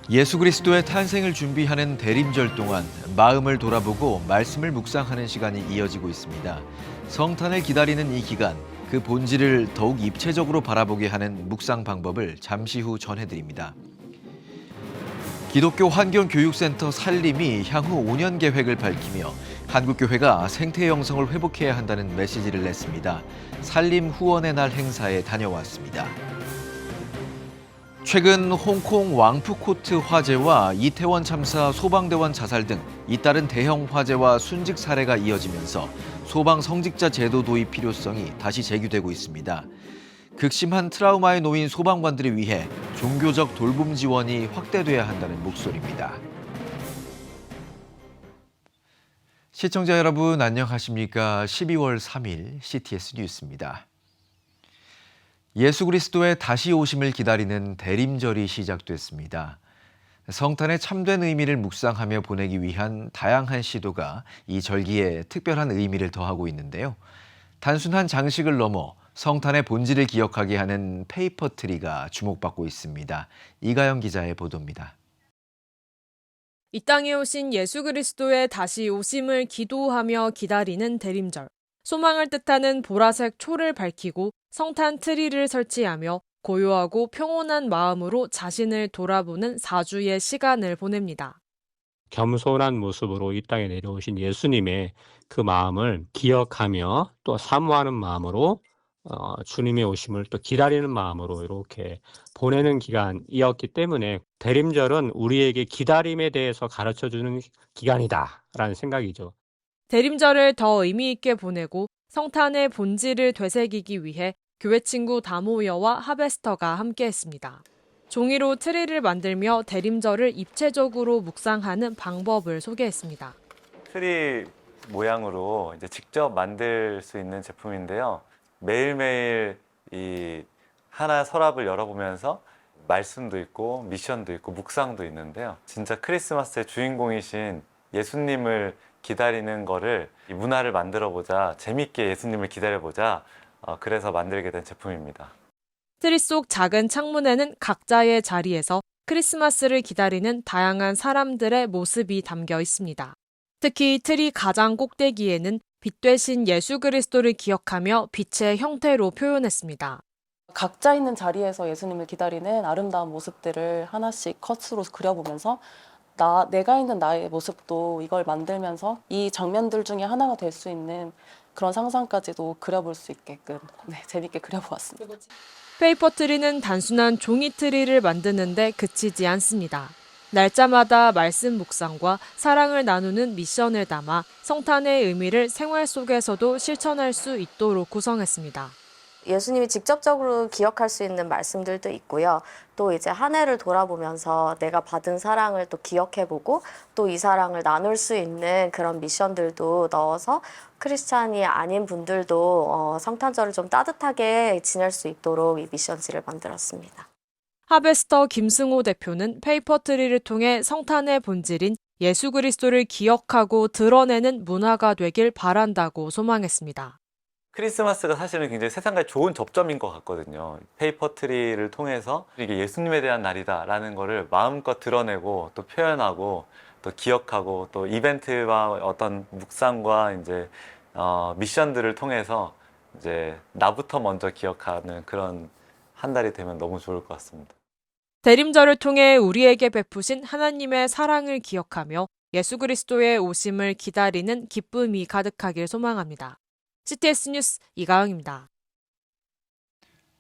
예수 그리스도의 탄생을 준비하는 대림절 동안 마음을 돌아보고 말씀을 묵상하는 시간이 이어지고 있습니다. 성탄을 기다리는 이 기간, 그 본질을 더욱 입체적으로 바라보게 하는 묵상 방법을 잠시 후 전해드립니다. 기독교 환경교육센터 살림이 향후 5년 계획을 밝히며 한국교회가 생태 영성을 회복해야 한다는 메시지를 냈습니다. 살림 후원의 날 행사에 다녀왔습니다. 최근 홍콩 왕푸코트 화재와 이태원 참사 소방대원 자살 등 잇따른 대형 화재와 순직 사례가 이어지면서 소방 성직자 제도 도입 필요성이 다시 제기되고 있습니다. 극심한 트라우마에 놓인 소방관들을 위해 종교적 돌봄 지원이 확대돼야 한다는 목소리입니다. 시청자 여러분 안녕하십니까? 12월 3일 CTS 뉴스입니다. 예수 그리스도의 다시 오심을 기다리는 대림절이 시작됐습니다. 성탄의 참된 의미를 묵상하며 보내기 위한 다양한 시도가 이 절기에 특별한 의미를 더하고 있는데요. 단순한 장식을 넘어 성탄의 본질을 기억하게 하는 페이퍼 트리가 주목받고 있습니다. 이가영 기자의 보도입니다. 이 땅에 오신 예수 그리스도의 다시 오심을 기도하며 기다리는 대림절. 소망을 뜻하는 보라색 초를 밝히고 성탄 트리를 설치하며 고요하고 평온한 마음으로 자신을 돌아보는 4주의 시간을 보냅니다. 겸손한 모습으로 이 땅에 내려오신 예수님의 그 마음을 기억하며 또 사모하는 마음으로 주님의 오심을 또 기다리는 마음으로 이렇게 보내는 기간이었기 때문에 대림절은 우리에게 기다림에 대해서 가르쳐주는 기간이다라는 생각이죠. 대림절을 더 의미 있게 보내고 성탄의 본질을 되새기기 위해 교회 친구 다모여와 하베스터가 함께했습니다. 종이로 트리를 만들며 대림절을 입체적으로 묵상하는 방법을 소개했습니다. 트리 모양으로 이제 직접 만들 수 있는 제품인데요. 매일매일 이 하나 서랍을 열어보면서 말씀도 있고 미션도 있고 묵상도 있는데요. 진짜 크리스마스의 주인공이신 예수님을 기다리는 거를 이 문화를 만들어보자, 재밌게 예수님을 기다려보자, 그래서 만들게 된 제품입니다. 트리 속 작은 창문에는 각자의 자리에서 크리스마스를 기다리는 다양한 사람들의 모습이 담겨 있습니다. 특히 트리 가장 꼭대기에는 빛 되신 예수 그리스도를 기억하며 빛의 형태로 표현했습니다. 각자 있는 자리에서 예수님을 기다리는 아름다운 모습들을 하나씩 컷으로 그려보면서 내가 있는 나의 모습도 이걸 만들면서 이 장면들 중에 하나가 될 수 있는 그런 상상까지도 그려볼 수 있게끔 재밌게 그려보았습니다. 페이퍼 트리는 단순한 종이 트리를 만드는데 그치지 않습니다. 날짜마다 말씀 묵상과 사랑을 나누는 미션을 담아 성탄의 의미를 생활 속에서도 실천할 수 있도록 구성했습니다. 예수님이 직접적으로 기억할 수 있는 말씀들도 있고요. 또 이제 한 해를 돌아보면서 내가 받은 사랑을 또 기억해보고 또 이 사랑을 나눌 수 있는 그런 미션들도 넣어서 크리스찬이 아닌 분들도 성탄절을 좀 따뜻하게 지낼 수 있도록 이 미션지를 만들었습니다. 하베스터 김승호 대표는 페이퍼 트리를 통해 성탄의 본질인 예수 그리스도를 기억하고 드러내는 문화가 되길 바란다고 소망했습니다. 크리스마스가 사실은 굉장히 세상과 좋은 접점인 것 같거든요. 페이퍼 트리를 통해서 이게 예수님에 대한 날이다라는 거를 마음껏 드러내고 또 표현하고 또 기억하고 또 이벤트와 어떤 묵상과 이제 미션들을 통해서 이제 나부터 먼저 기억하는 그런 한 달이 되면 너무 좋을 것 같습니다. 대림절을 통해 우리에게 베푸신 하나님의 사랑을 기억하며 예수 그리스도의 오심을 기다리는 기쁨이 가득하길 소망합니다. CTS 뉴스 이가영입니다.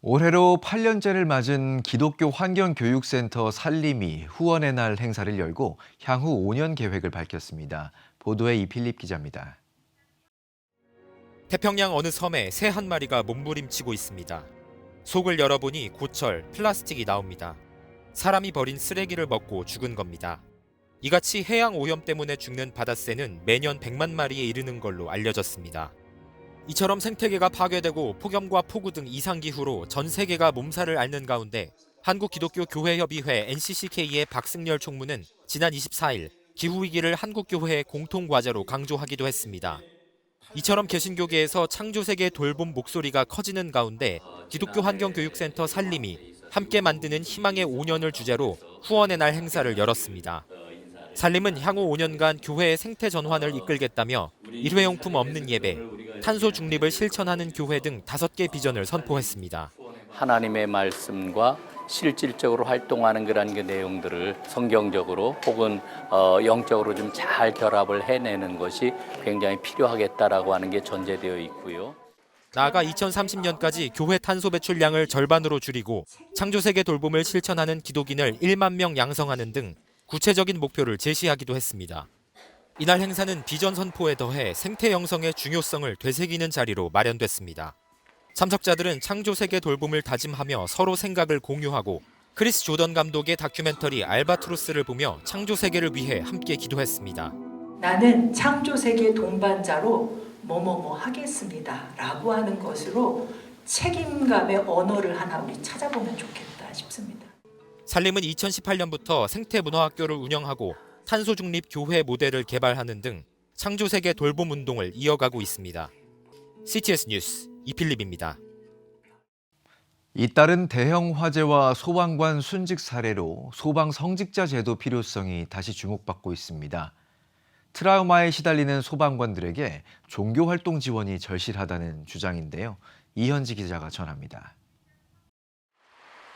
올해로 8년째를 맞은 기독교 환경교육센터 살림이 후원의 날 행사를 열고 향후 5년 계획을 밝혔습니다. 보도에 이필립 기자입니다. 태평양 어느 섬에 새 한 마리가 몸부림치고 있습니다. 속을 열어보니 고철, 플라스틱이 나옵니다. 사람이 버린 쓰레기를 먹고 죽은 겁니다. 이같이 해양 오염 때문에 죽는 바다새는 매년 100만 마리에 이르는 걸로 알려졌습니다. 이처럼 생태계가 파괴되고 폭염과 폭우 등 이상기후로 전 세계가 몸살을 앓는 가운데 한국기독교교회협의회 NCCK의 박승열 총무는 지난 24일 기후위기를 한국교회의 공통과제로 강조하기도 했습니다. 이처럼 개신교계에서 창조세계 돌봄 목소리가 커지는 가운데 기독교 환경교육센터 살림이 함께 만드는 희망의 5년을 주제로 후원의 날 행사를 열었습니다. 살림은 향후 5년간 교회의 생태 전환을 이끌겠다며 일회용품 없는 예배, 탄소 중립을 실천하는 교회 등 5개 비전을 선포했습니다. 하나님의 말씀과 실질적으로 활동하는 그런 그 내용들을 성경적으로 혹은 영적으로 좀 잘 결합을 해내는 것이 굉장히 필요하겠다라고 하는 게 전제되어 있고요. 나아가 2030년까지 교회 탄소 배출량을 절반으로 줄이고 창조세계 돌봄을 실천하는 기독인을 1만 명 양성하는 등 구체적인 목표를 제시하기도 했습니다. 이날 행사는 비전 선포에 더해 생태 영성의 중요성을 되새기는 자리로 마련됐습니다. 참석자들은 창조세계 돌봄을 다짐하며 서로 생각을 공유하고 크리스 조던 감독의 다큐멘터리 알바트로스를 보며 창조세계를 위해 함께 기도했습니다. 나는 창조세계 동반자로 뭐뭐뭐 하겠습니다 라고 하는 것으로 책임감의 언어를 하나 우리 찾아보면 좋겠다 싶습니다. 살림은 2018년부터 생태문화학교를 운영하고 탄소중립 교회 모델을 개발하는 등 창조세계 돌봄 운동을 이어가고 있습니다. CTS 뉴스 이필립입니다. 잇따른 대형 화재와 소방관 순직 사례로 소방 성직자 제도 필요성이 다시 주목받고 있습니다. 트라우마에 시달리는 소방관들에게 종교활동 지원이 절실하다는 주장인데요. 이현지 기자가 전합니다.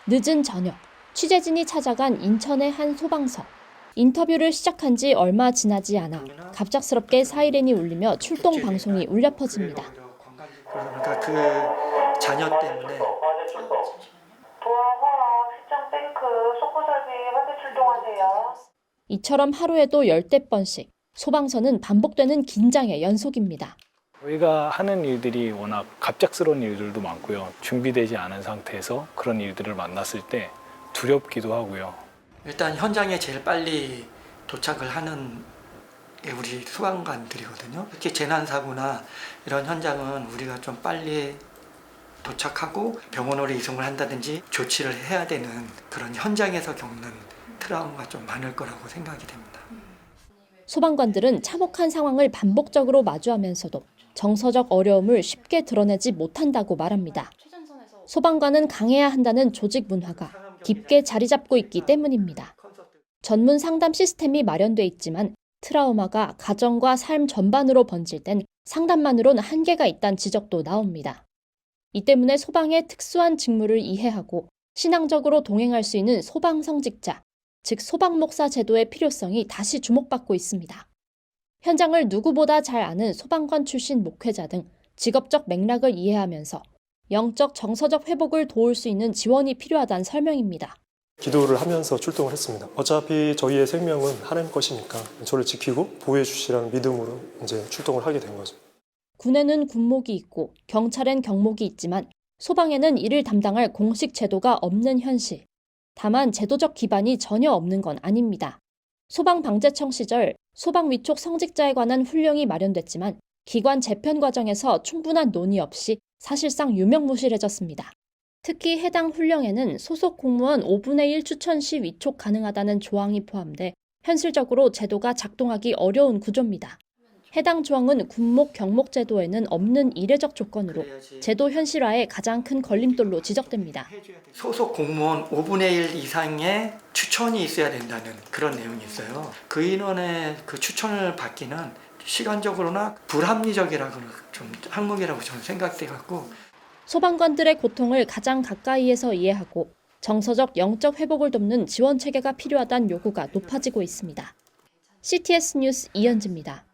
늦은 저녁, 취재진이 찾아간 인천의 한 소방서. 인터뷰를 시작한 지 얼마 지나지 않아 갑작스럽게 사이렌이 울리며 출동 방송이 울려 퍼집니다. 그러니까 그 자녀 때문에 이처럼 하루에도 10대 번씩 소방서는 반복되는 긴장의 연속입니다. 저희가 하는 일들이 워낙 갑작스러운 일들도 많고요. 준비되지 않은 상태에서 그런 일들을 만났을 때 두렵기도 하고요. 일단 현장에 제일 빨리 도착을 하는 게 우리 소방관들이거든요. 특히 재난사고나 이런 현장은 우리가 좀 빨리 도착하고 병원으로 이송을 한다든지 조치를 해야 되는 그런 현장에서 겪는 트라우마가 좀 많을 거라고 생각이 됩니다. 소방관들은 참혹한 상황을 반복적으로 마주하면서도 정서적 어려움을 쉽게 드러내지 못한다고 말합니다. 소방관은 강해야 한다는 조직 문화가 깊게 자리 잡고 있기 때문입니다. 전문 상담 시스템이 마련돼 있지만 트라우마가 가정과 삶 전반으로 번질 땐 상담만으론 한계가 있다는 지적도 나옵니다. 이 때문에 소방의 특수한 직무를 이해하고 신앙적으로 동행할 수 있는 소방성직자, 즉 소방목사 제도의 필요성이 다시 주목받고 있습니다. 현장을 누구보다 잘 아는 소방관 출신 목회자 등 직업적 맥락을 이해하면서 영적, 정서적 회복을 도울 수 있는 지원이 필요하다는 설명입니다. 기도를 하면서 출동을 했습니다. 어차피 저희의 생명은 하나님 것이니까 저를 지키고 보호해 주시라는 믿음으로 이제 출동을 하게 된 거죠. 군에는 군목이 있고 경찰엔 경목이 있지만 소방에는 이를 담당할 공식 제도가 없는 현실. 다만 제도적 기반이 전혀 없는 건 아닙니다. 소방방재청 시절 소방 위촉 성직자에 관한 훈령이 마련됐지만 기관 재편 과정에서 충분한 논의 없이 사실상 유명무실해졌습니다. 특히 해당 훈령에는 소속 공무원 5분의 1 추천 시 위촉 가능하다는 조항이 포함돼 현실적으로 제도가 작동하기 어려운 구조입니다. 해당 조항은 군목, 경목 제도에는 없는 이례적 조건으로 제도 현실화에 가장 큰 걸림돌로 지적됩니다. 소속 공무원 5분의 1 이상의 추천이 있어야 된다는 그런 내용이 있어요. 그 인원의 그 추천을 받기는 시간적으로나 불합리적이라고 좀 항목이라고 저는 생각돼 갖고 소방관들의 고통을 가장 가까이에서 이해하고 정서적, 영적 회복을 돕는 지원 체계가 필요하다는 요구가 높아지고 있습니다. CTS 뉴스 이현지입니다.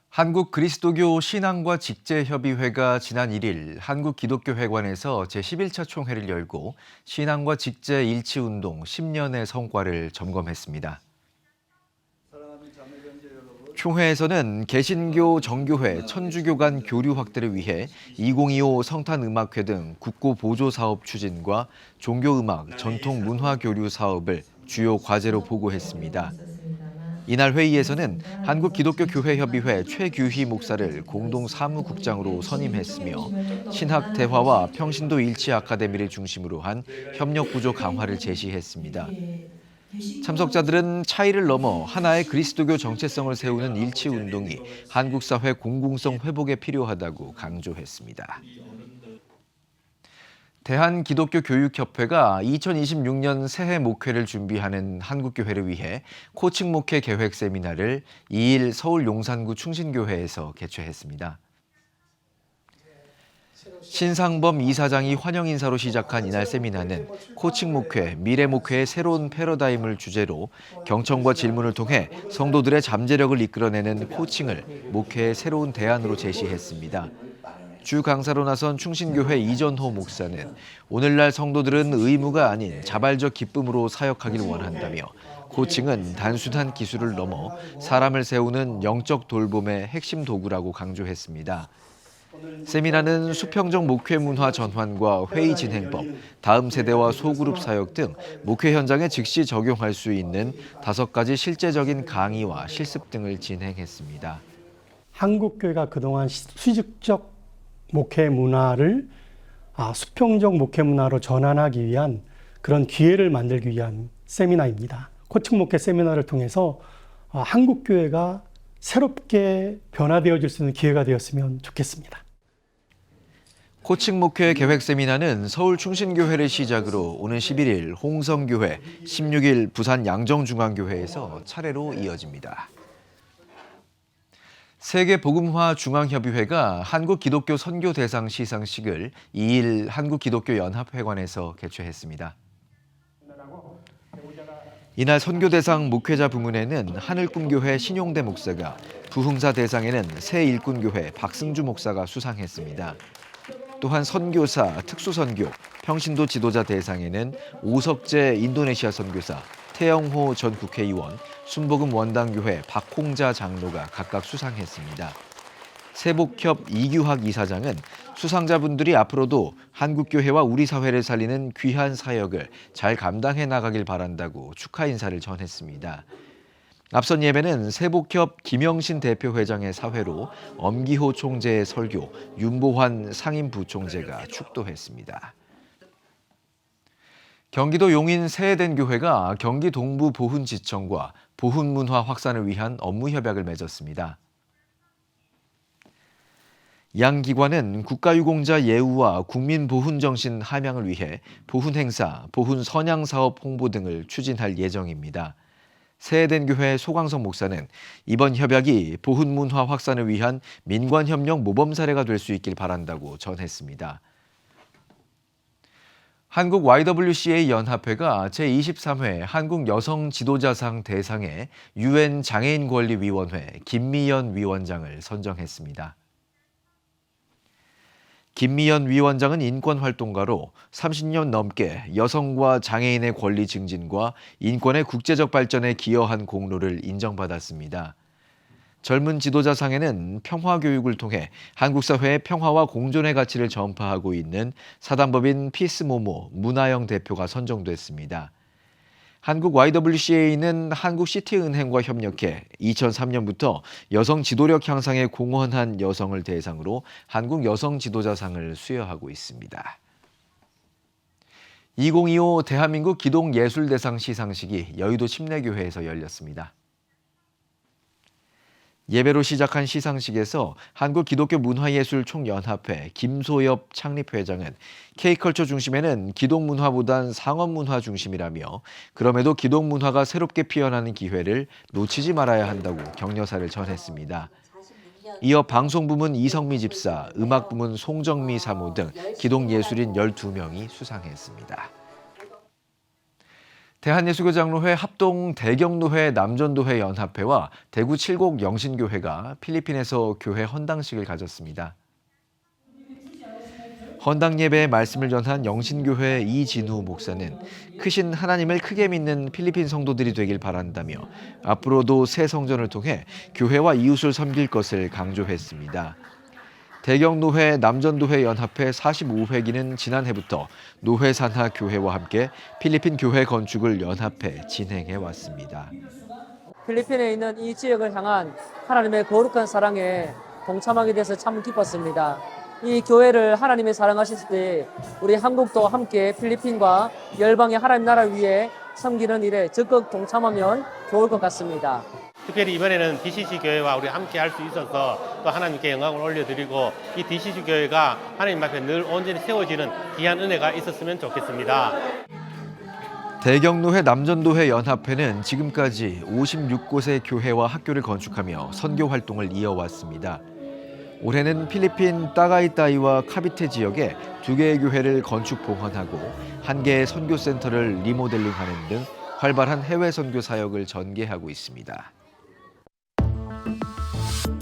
한국 그리스도교 신앙과 직제협의회가 지난 1일 한국기독교회관에서 제11차 총회를 열고 신앙과 직제 일치운동 10년의 성과를 점검했습니다. 총회에서는 개신교, 정교회, 천주교 간 교류 확대를 위해 2025 성탄음악회 등 국고 보조 사업 추진과 종교음악, 전통문화 교류 사업을 주요 과제로 보고했습니다. 이날 회의에서는 한국기독교교회협의회 최규희 목사를 공동사무국장으로 선임했으며 신학대화와 평신도 일치 아카데미를 중심으로 한 협력 구조 강화를 제시했습니다. 참석자들은 차이를 넘어 하나의 그리스도교 정체성을 세우는 일치운동이 한국 사회 공공성 회복에 필요하다고 강조했습니다. 대한기독교교육협회가 2026년 새해 목회를 준비하는 한국교회를 위해 코칭 목회 계획 세미나를 2일 서울 용산구 충신교회에서 개최했습니다. 신상범 이사장이 환영 인사로 시작한 이날 세미나는 코칭 목회, 미래 목회의 새로운 패러다임을 주제로 경청과 질문을 통해 성도들의 잠재력을 이끌어내는 코칭을 목회의 새로운 대안으로 제시했습니다. 주 강사로 나선 충신교회 이전호 목사는 오늘날 성도들은 의무가 아닌 자발적 기쁨으로 사역하길 원한다며 코칭은 단순한 기술을 넘어 사람을 세우는 영적 돌봄의 핵심 도구라고 강조했습니다. 세미나는 수평적 목회 문화 전환과 회의 진행법, 다음 세대와 소그룹 사역 등 목회 현장에 즉시 적용할 수 있는 5가지 실제적인 강의와 실습 등을 진행했습니다. 한국교회가 그동안 수직적 목회 문화를 수평적 목회 문화로 전환하기 위한 그런 기회를 만들기 위한 세미나입니다. 코칭 목회 세미나를 통해서 한국교회가 새롭게 변화되어질 수 있는 기회가 되었으면 좋겠습니다. 코칭 목회 계획 세미나는 서울 충신교회를 시작으로 오는 11일 홍성교회, 16일 부산 양정중앙교회에서 차례로 이어집니다. 세계복음화-중앙협의회가 한국기독교 선교대상 시상식을 2일 한국기독교연합회관에서 개최했습니다. 이날 선교대상 목회자 부문에는 하늘꿈교회 신용대 목사가, 부흥사 대상에는 새일꾼교회 박승주 목사가 수상했습니다. 또한 선교사, 특수선교, 평신도 지도자 대상에는 오석재 인도네시아 선교사, 태영호 전 국회의원, 순복음 원당교회 박홍자 장로가 각각 수상했습니다. 세복협 이규학 이사장은 수상자분들이 앞으로도 한국교회와 우리 사회를 살리는 귀한 사역을 잘 감당해 나가길 바란다고 축하 인사를 전했습니다. 앞선 예배는 세복협 김영신 대표회장의 사회로 엄기호 총재의 설교, 윤보환 상임부총재가 축도했습니다. 경기도 용인 새해된교회가 경기 동부 보훈지청과 보훈문화 확산을 위한 업무 협약을 맺었습니다. 양 기관은 국가유공자 예우와 국민보훈정신 함양을 위해 보훈행사, 보훈선양사업 홍보 등을 추진할 예정입니다. 새해된교회 소광석 목사는 이번 협약이 보훈문화 확산을 위한 민관협력 모범 사례가 될 수 있길 바란다고 전했습니다. 한국 YWCA 연합회가 제23회 한국 여성 지도자상 대상에 UN 장애인권리위원회 김미연 위원장을 선정했습니다. 김미연 위원장은 인권활동가로 30년 넘게 여성과 장애인의 권리 증진과 인권의 국제적 발전에 기여한 공로를 인정받았습니다. 젊은 지도자상에는 평화교육을 통해 한국 사회의 평화와 공존의 가치를 전파하고 있는 사단법인 피스모모 문하영 대표가 선정됐습니다. 한국 YWCA는 한국시티은행과 협력해 2003년부터 여성 지도력 향상에 공헌한 여성을 대상으로 한국 여성 지도자상을 수여하고 있습니다. 2025 대한민국 기독예술대상 시상식이 여의도 침례교회에서 열렸습니다. 예배로 시작한 시상식에서 한국기독교문화예술총연합회 김소엽 창립회장은 K컬처 중심에는 기독문화보단 상업문화 중심이라며 그럼에도 기독문화가 새롭게 피어나는 기회를 놓치지 말아야 한다고 격려사를 전했습니다. 이어 방송부문 이성미 집사, 음악부문 송정미 사모 등 기독예술인 12명이 수상했습니다. 대한예수교장로회 합동 대경로회 남전도회 연합회와 대구 칠곡 영신교회가 필리핀에서 교회 헌당식을 가졌습니다. 헌당 예배에 말씀을 전한 영신교회 이진우 목사는 크신 하나님을 크게 믿는 필리핀 성도들이 되길 바란다며 앞으로도 새 성전을 통해 교회와 이웃을 섬길 것을 강조했습니다. 대경노회 남전도회 연합회 45회기는 지난해부터 노회 산하 교회와 함께 필리핀 교회 건축을 연합해 진행해 왔습니다. 필리핀에 있는 이 지역을 향한 하나님의 거룩한 사랑에 동참하게 돼서 참 기뻤습니다. 이 교회를 하나님이 사랑하실 때 우리 한국도 함께 필리핀과 열방의 하나님 나라를 위해 섬기는 일에 적극 동참하면 좋을 것 같습니다. 특별히 이번에는 DCC 교회와 우리 함께 할 수 있어서 또 하나님께 영광을 올려드리고 이 DCC 교회가 하나님 앞에 늘 온전히 세워지는 귀한 은혜가 있었으면 좋겠습니다. 대경노회 남전도회 연합회는 지금까지 56곳의 교회와 학교를 건축하며 선교 활동을 이어왔습니다. 올해는 필리핀 따가이따이와 카비테 지역에 2개의 교회를 건축 봉헌하고 1개의 선교센터를 리모델링하는 등 활발한 해외 선교 사역을 전개하고 있습니다.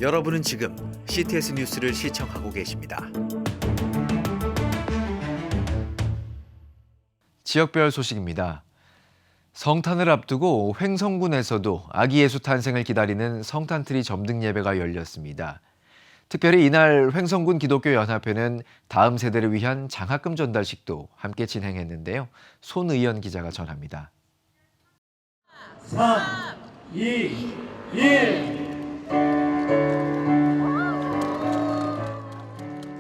여러분은 지금 CTS 뉴스를 시청하고 계십니다. 지역별 소식입니다. 성탄을 앞두고 횡성군에서도 아기 예수 탄생을 기다리는 성탄트리 점등 예배가 열렸습니다. 특별히 이날 횡성군 기독교 연합회는 다음 세대를 위한 장학금 전달식도 함께 진행했는데요. 손의연 기자가 전합니다. 3, 2, 1.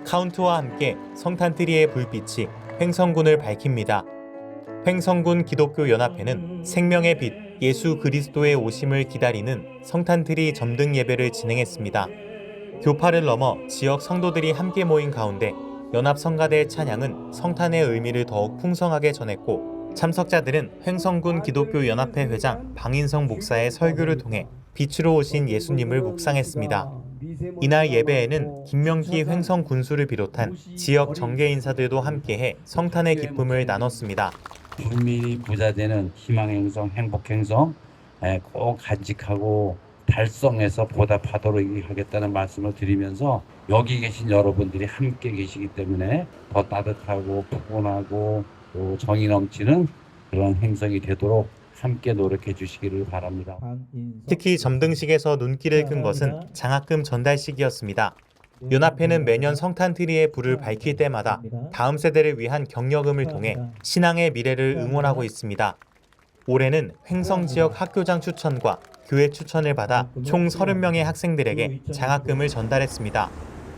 카운트와 함께 성탄트리의 불빛이 횡성군을 밝힙니다. 횡성군 기독교 연합회는 생명의 빛 예수 그리스도의 오심을 기다리는 성탄트리 점등 예배를 진행했습니다. 교파를 넘어 지역 성도들이 함께 모인 가운데 연합 성가대의 찬양은 성탄의 의미를 더욱 풍성하게 전했고 참석자들은 횡성군 기독교 연합회 회장 방인성 목사의 설교를 통해 빛으로 오신 예수님을 묵상했습니다. 이날 예배에는 김명기 횡성 군수를 비롯한 지역 정계 인사들도 함께해 성탄의 기쁨을 나눴습니다. 국민이 부자되는 희망행성, 행복행성 꼭 간직하고 달성해서 보답하도록 하겠다는 말씀을 드리면서 여기 계신 여러분들이 함께 계시기 때문에 더 따뜻하고 푸근하고 또 정이 넘치는 그런 행성이 되도록 함께 노력해 주시기를 바랍니다. 특히 점등식에서 눈길을 끈 것은 장학금 전달식이었습니다. 연합회는 매년 성탄트리의 불을 밝힐 때마다 다음 세대를 위한 격려금을 통해 신앙의 미래를 응원하고 있습니다. 올해는 횡성 지역 학교장 추천과 교회 추천을 받아 총 30명의 학생들에게 장학금을 전달했습니다.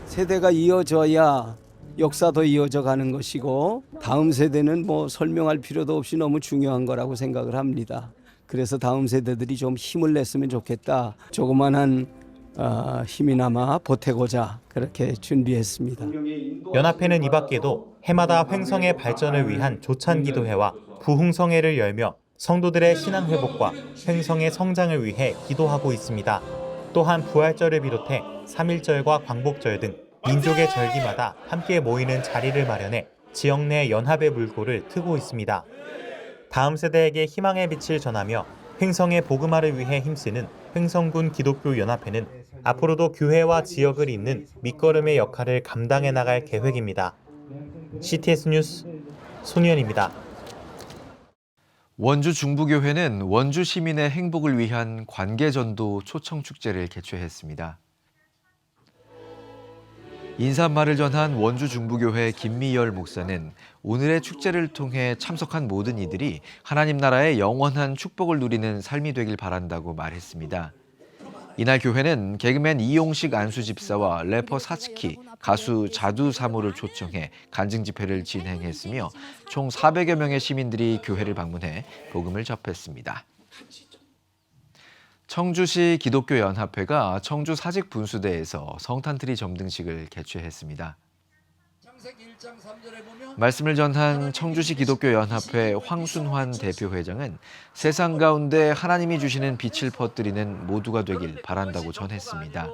세대가 이어져야 역사도 이어져 가는 것이고 다음 세대는 뭐 설명할 필요도 없이 너무 중요한 거라고 생각을 합니다. 그래서 다음 세대들이 좀 힘을 냈으면 좋겠다. 조그만한 힘이나마 보태고자 그렇게 준비했습니다. 연합회는 이 밖에도 해마다 횡성의 발전을 위한 조찬기도회와 부흥성회를 열며 성도들의 신앙 회복과 횡성의 성장을 위해 기도하고 있습니다. 또한 부활절을 비롯해 3.1절과 광복절 등 민족의 절기마다 함께 모이는 자리를 마련해 지역 내 연합의 물꼬를 트고 있습니다. 다음 세대에게 희망의 빛을 전하며 횡성의 복음화를 위해 힘쓰는 횡성군 기독교 연합회는 앞으로도 교회와 지역을 잇는 밑거름의 역할을 감당해 나갈 계획입니다. CTS 뉴스 손희연입니다. 원주 중부교회는 원주 시민의 행복을 위한 관계전도 초청축제를 개최했습니다. 인사말을 전한 원주 중부교회 김미열 목사는 오늘의 축제를 통해 참석한 모든 이들이 하나님 나라의 영원한 축복을 누리는 삶이 되길 바란다고 말했습니다. 이날 교회는 개그맨 이용식 안수집사와 래퍼 사츠키, 가수 자두 사모를 초청해 간증 집회를 진행했으며 총 400여 명의 시민들이 교회를 방문해 복음을 접했습니다. 청주시 기독교연합회가 청주 사직분수대에서 성탄트리 점등식을 개최했습니다. 말씀을 전한 청주시 기독교연합회 황순환 대표회장은 세상 가운데 하나님이 주시는 빛을 퍼뜨리는 모두가 되길 바란다고 전했습니다.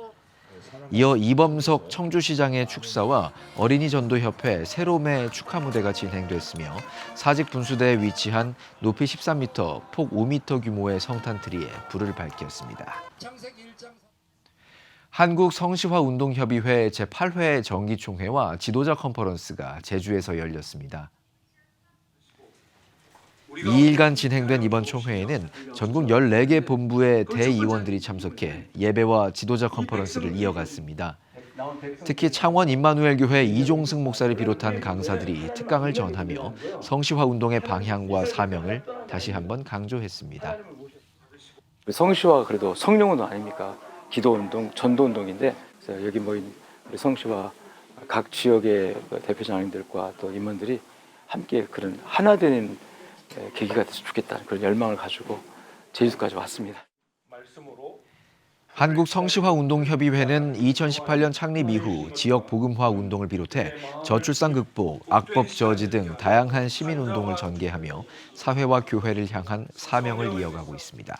이어 이범석 청주시장의 축사와 어린이전도협회 새롬의 축하 무대가 진행됐으며 사직분수대에 위치한 높이 13m, 폭 5m 규모의 성탄트리에 불을 밝혔습니다. 한국성시화운동협의회 제8회 정기총회와 지도자 컨퍼런스가 제주에서 열렸습니다. 2일간 진행된 이번 총회에는 전국 14개 본부의 대의원들이 참석해 예배와 지도자 컨퍼런스를 이어갔습니다. 특히 창원 임마누엘 교회 이종승 목사를 비롯한 강사들이 특강을 전하며 성시화운동의 방향과 사명을 다시 한번 강조했습니다. 성시화가 그래도 성령운동 아닙니까? 기도운동, 전도운동인데 여기 모인 우리 성시화 각 지역의 대표장님들과 또 임원들이 함께 그런 하나 되는 계기가 됐으면 좋겠다는 그런 열망을 가지고 제주도까지 왔습니다. 한국성시화운동협의회는 2018년 창립 이후 지역 복음화 운동을 비롯해 저출산 극복, 악법 저지 등 다양한 시민운동을 전개하며 사회와 교회를 향한 사명을 이어가고 있습니다.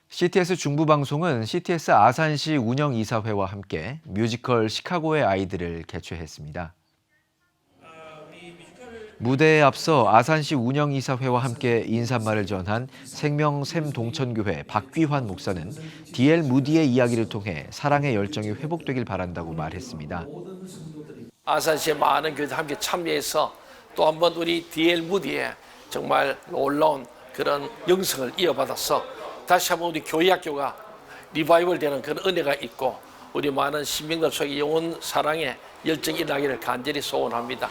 CTS 중부방송은 CTS 아산시 운영이사회와 함께 뮤지컬 시카고의 아이들을 개최했습니다. 무대에 앞서 아산시 운영이사회와 함께 인사말을 전한 생명샘동천교회 박귀환 목사는 D.L. 무디의 이야기를 통해 사랑의 열정이 회복되길 바란다고 말했습니다. 아산시의 많은 교회들 함께 참여해서 또 한 번 우리 D.L. 무디의 정말 놀라운 그런 영성을 이어받아서 다시 한번 우리 교회 학교가 리바이벌 되는 그런 은혜가 있고 우리 많은 신명들 속에 영혼 사랑의 열정이 일어나기를 간절히 소원합니다.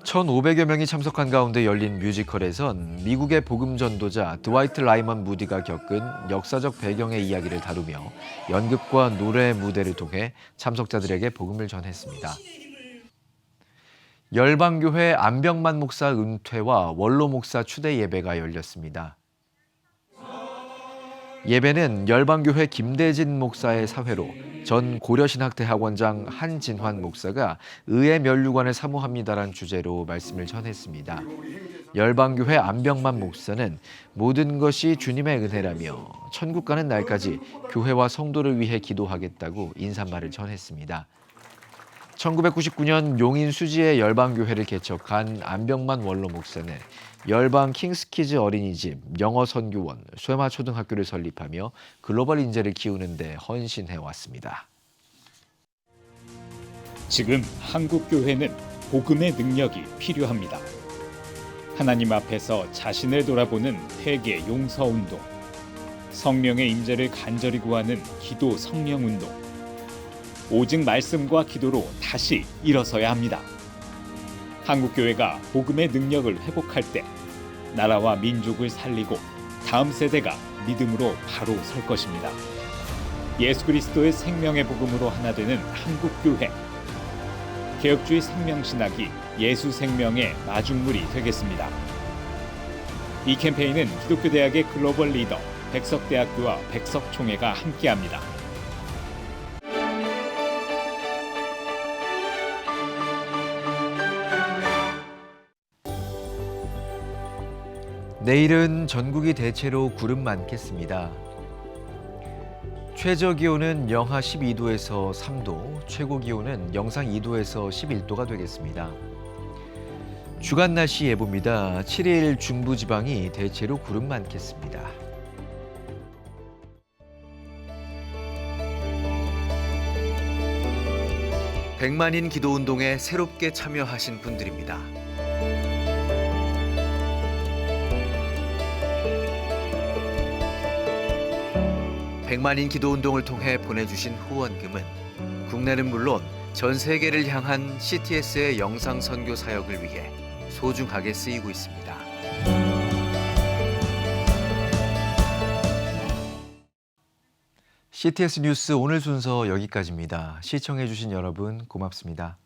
1,500여 명이 참석한 가운데 열린 뮤지컬에선 미국의 복음 전도자 드와이트 라이먼 무디가 겪은 역사적 배경의 이야기를 다루며 연극과 노래 무대를 통해 참석자들에게 복음을 전했습니다. 열방교회 안병만 목사 은퇴와 원로 목사 추대 예배가 열렸습니다. 예배는 열방교회 김대진 목사의 사회로 전 고려신학대학원장 한진환 목사가 의회 면류관을 사모합니다란 주제로 말씀을 전했습니다. 열방교회 안병만 목사는 모든 것이 주님의 은혜라며 천국 가는 날까지 교회와 성도를 위해 기도하겠다고 인사말을 전했습니다. 1999년 용인 수지의 열방교회를 개척한 안병만 원로 목사는 열방 킹스키즈 어린이집, 영어선교원, 쇠마초등학교를 설립하며 글로벌 인재를 키우는 데 헌신해왔습니다. 지금 한국교회는 복음의 능력이 필요합니다. 하나님 앞에서 자신을 돌아보는 회개 용서운동, 성령의 임재를 간절히 구하는 기도 성령운동, 오직 말씀과 기도로 다시 일어서야 합니다. 한국교회가 복음의 능력을 회복할 때 나라와 민족을 살리고 다음 세대가 믿음으로 바로 설 것입니다. 예수 그리스도의 생명의 복음으로 하나 되는 한국교회. 개혁주의 생명신학이 예수 생명의 마중물이 되겠습니다. 이 캠페인은 기독교대학의 글로벌 리더 백석대학교와 백석총회가 함께합니다. 내일은 전국이 대체로 구름 많겠습니다. 최저 기온은 영하 12도에서 3도, 최고 기온은 영상 2도에서 11도가 되겠습니다. 주간 날씨 예보입니다. 7일 중부지방이 대체로 구름 많겠습니다. 백만인 기도운동에 새롭게 참여하신 분들입니다. 백만인 기도운동을 통해 보내주신 후원금은 국내는 물론 전 세계를 향한 CTS의 영상 선교 사역을 위해 소중하게 쓰이고 있습니다. CTS 뉴스 오늘 순서 여기까지입니다. 시청해주신 여러분 고맙습니다.